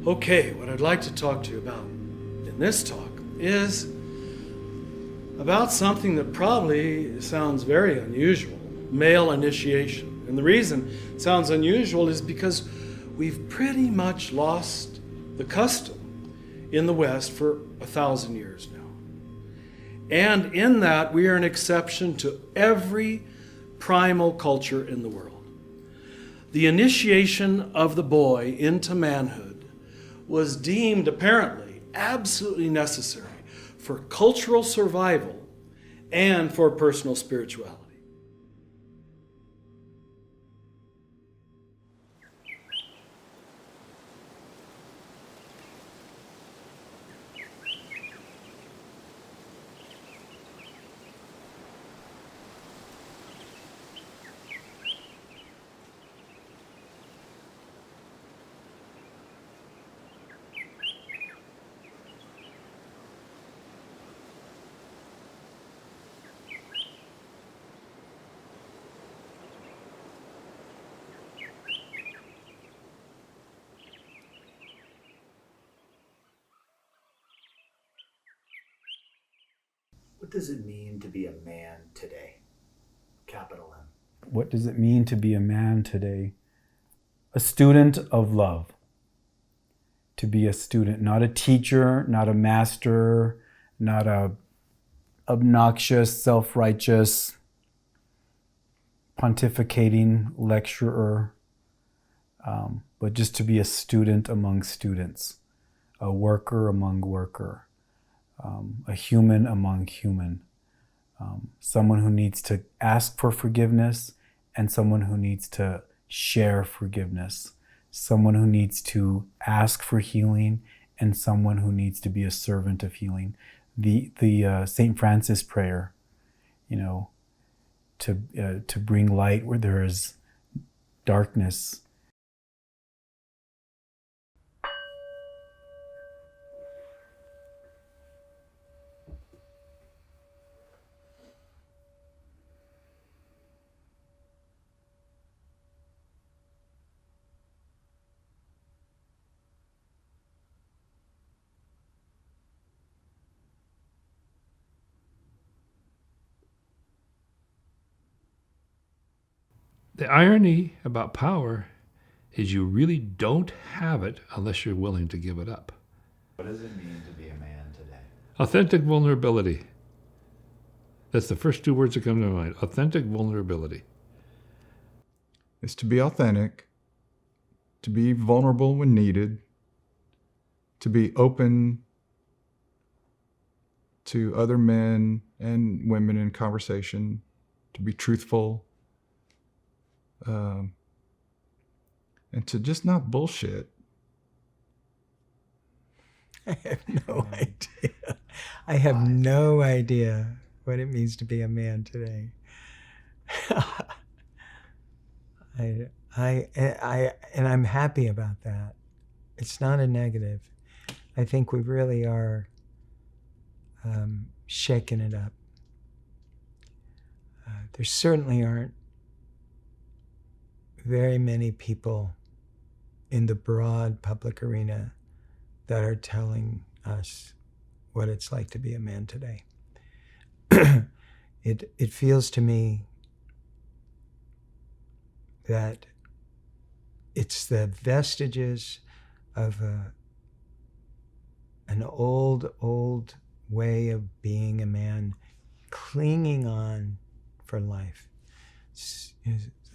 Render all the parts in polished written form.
Okay, what I'd like to talk to you about in this talk is about something that probably sounds very unusual, male initiation. And the reason it sounds unusual is because we've pretty much lost the custom in the West for 1,000 years now. And in that, we are an exception to every primal culture in the world. The initiation of the boy into manhood was deemed apparently absolutely necessary for cultural survival and for personal spirituality. What does it mean to be a man today? Capital M. What does it mean to be a man today? A student of love. To be a student, not a teacher, not a master, not a obnoxious, self-righteous, pontificating lecturer, but just to be a student among students, a worker among worker. A human among human, someone who needs to ask for forgiveness and someone who needs to share forgiveness, someone who needs to ask for healing and someone who needs to be a servant of healing. The St. Francis prayer, to bring light where there is darkness. The irony about power is you really don't have it unless you're willing to give it up. What does it mean to be a man today? Authentic vulnerability. That's the first two words that come to mind. Authentic vulnerability. Is to be authentic, to be vulnerable when needed, to be open to other men and women in conversation, to be truthful, and to just not bullshit. I have no idea. I have no idea what it means to be a man today. And I'm happy about that. It's not a negative. I think we really are shaking it up. There certainly aren't very many people in the broad public arena that are telling us what it's like to be a man today. It feels to me that it's the vestiges of an old way of being a man, clinging on for life. It's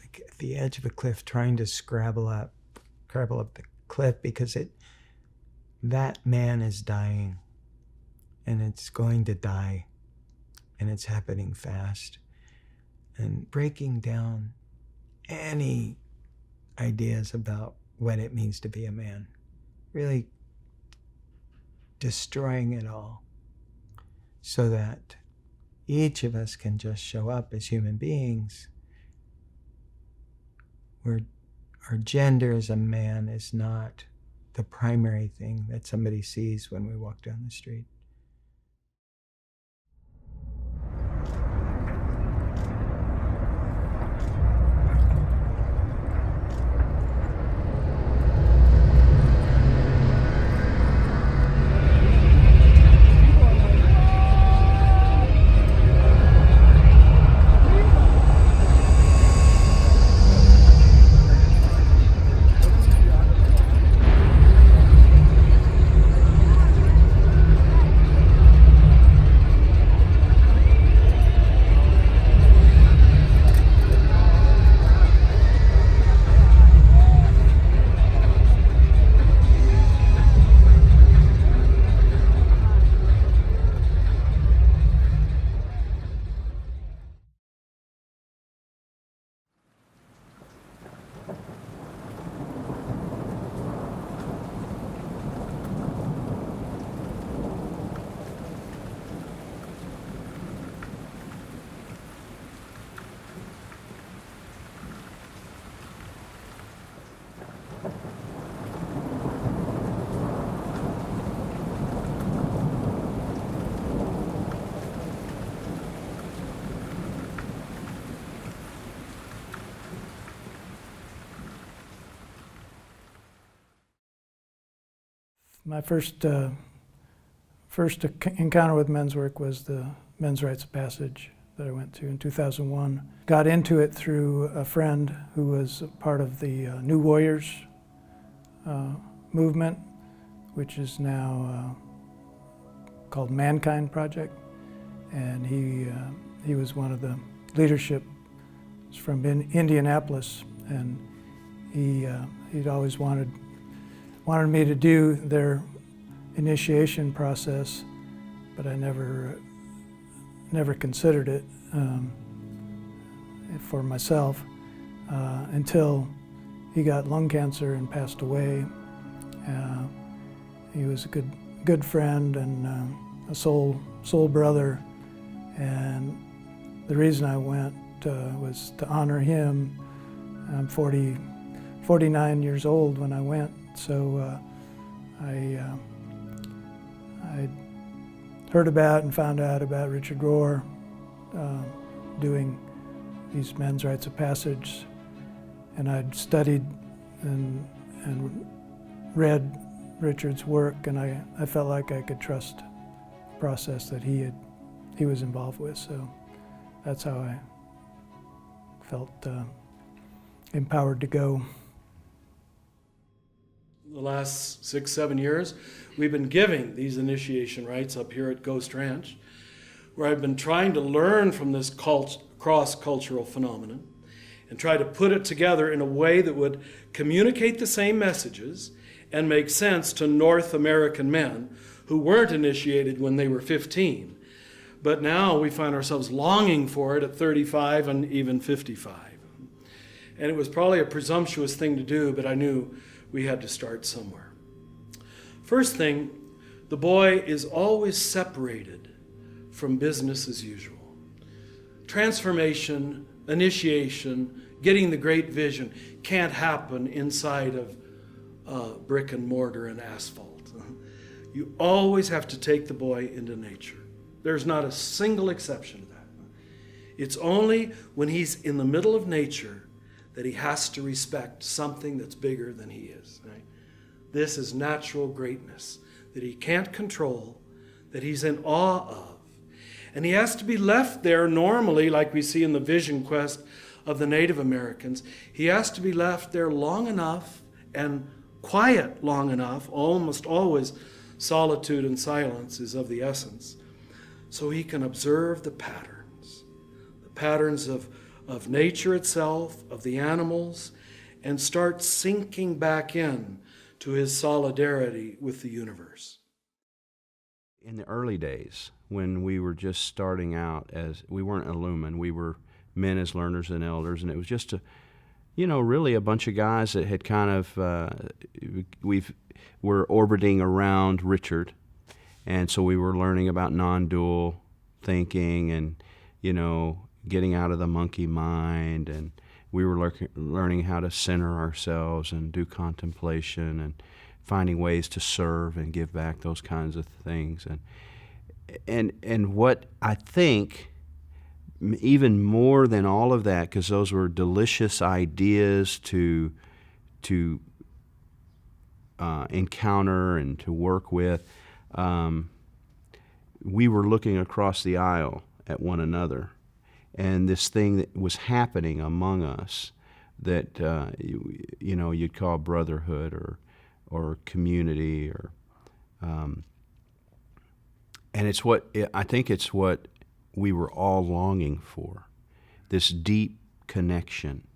like at the edge of a cliff, trying to scrabble up the cliff because that man is dying, and it's going to die, and it's happening fast, and breaking down any ideas about what it means to be a man, really destroying it all so that each of us can just show up as human beings where our gender as a man is not the primary thing that somebody sees when we walk down the street. My first encounter with men's work was the Men's Rites of Passage that I went to in 2001. Got into it through a friend who was part of the New Warriors movement, which is now called Mankind Project, and he was one of the leadership from Indianapolis, and he'd always wanted me to do their initiation process, but I never considered it for myself until he got lung cancer and passed away. He was a good friend and a soul brother, and the reason I went was to honor him. I'm 49 years old when I went, so I heard about and found out about Richard Rohr doing these Men's Rites of Passage, and I'd studied and read Richard's work, and I felt like I could trust the process that he was involved with, so that's how I felt empowered to go. The last 6-7 years, we've been giving these initiation rites up here at Ghost Ranch, where I've been trying to learn from this cross-cultural phenomenon and try to put it together in a way that would communicate the same messages and make sense to North American men who weren't initiated when they were 15. But now we find ourselves longing for it at 35 and even 55. And it was probably a presumptuous thing to do, but I knew we had to start somewhere. First thing, the boy is always separated from business as usual. Transformation, initiation, getting the great vision can't happen inside of brick and mortar and asphalt. You always have to take the boy into nature. There's not a single exception to that. It's only when he's in the middle of nature that he has to respect something that's bigger than he is. Right? This is natural greatness that he can't control, that he's in awe of. And he has to be left there normally, like we see in the vision quest of the Native Americans. He has to be left there long enough and quiet long enough, almost always solitude and silence is of the essence, so he can observe the patterns of nature itself, of the animals, and start sinking back in to his solidarity with the universe. In the early days, when we were just starting out, as we weren't Illuman, we were men as learners and elders, and it was just really a bunch of guys that had kind of, were orbiting around Richard, and so we were learning about non-dual thinking and, getting out of the monkey mind, and we were learning how to center ourselves and do contemplation and finding ways to serve and give back, those kinds of things. And what I think, even more than all of that, because those were delicious ideas to encounter and to work with, we were looking across the aisle at one another, and this thing that was happening among us that you'd call brotherhood or community, or and I think it's what we were all longing for, this deep connection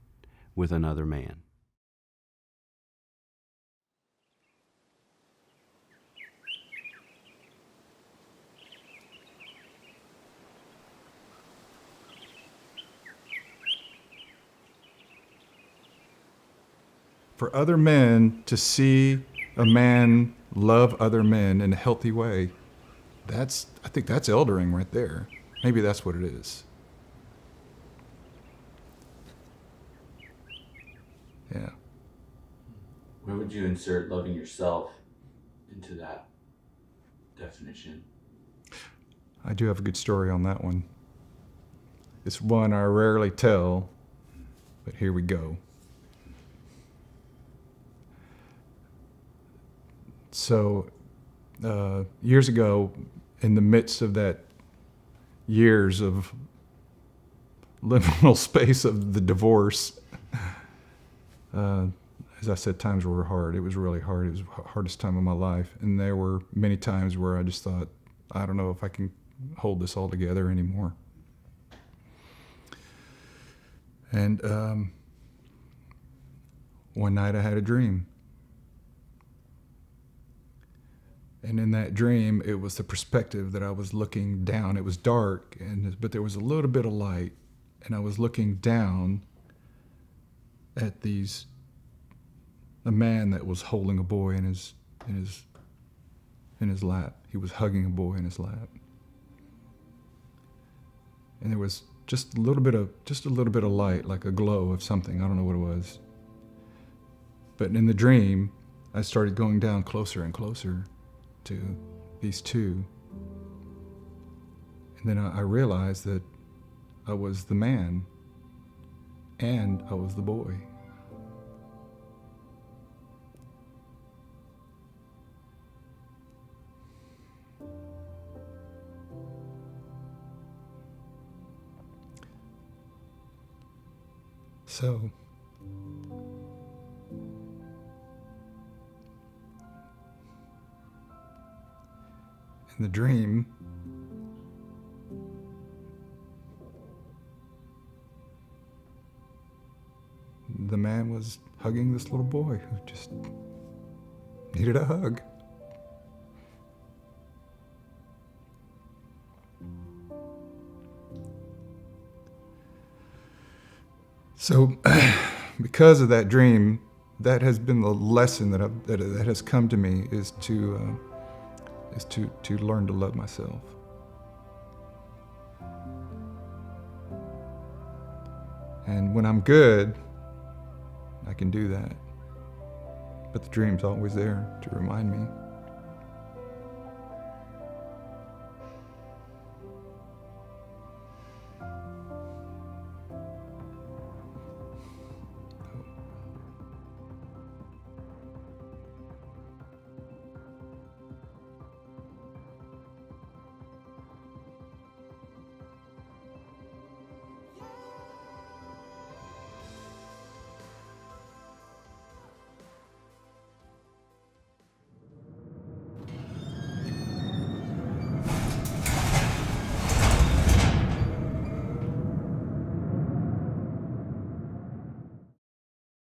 with another man. For other men to see a man love other men in a healthy way, I think that's eldering right there. Maybe that's what it is. Yeah. Where would you insert loving yourself into that definition? I do have a good story on that one. It's one I rarely tell, but here we go. So years ago, in the midst of that years of liminal space of the divorce, as I said, times were hard. It was really hard. It was the hardest time of my life. And there were many times where I just thought, I don't know if I can hold this all together anymore. And one night I had a dream. And in that dream, it was the perspective that I was looking down. It was dark, but there was a little bit of light. And I was looking down at a man that was holding a boy in his lap. He was hugging a boy in his lap. And there was just a little bit of light, like a glow of something. I don't know what it was. But in the dream, I started going down closer and closer to these two. And then I realized that I was the man and I was the boy. So, in the dream, the man was hugging this little boy who just needed a hug. So, because of that dream, that has been the lesson that has come to me is to learn to love myself. And when I'm good, I can do that. But the dream's always there to remind me.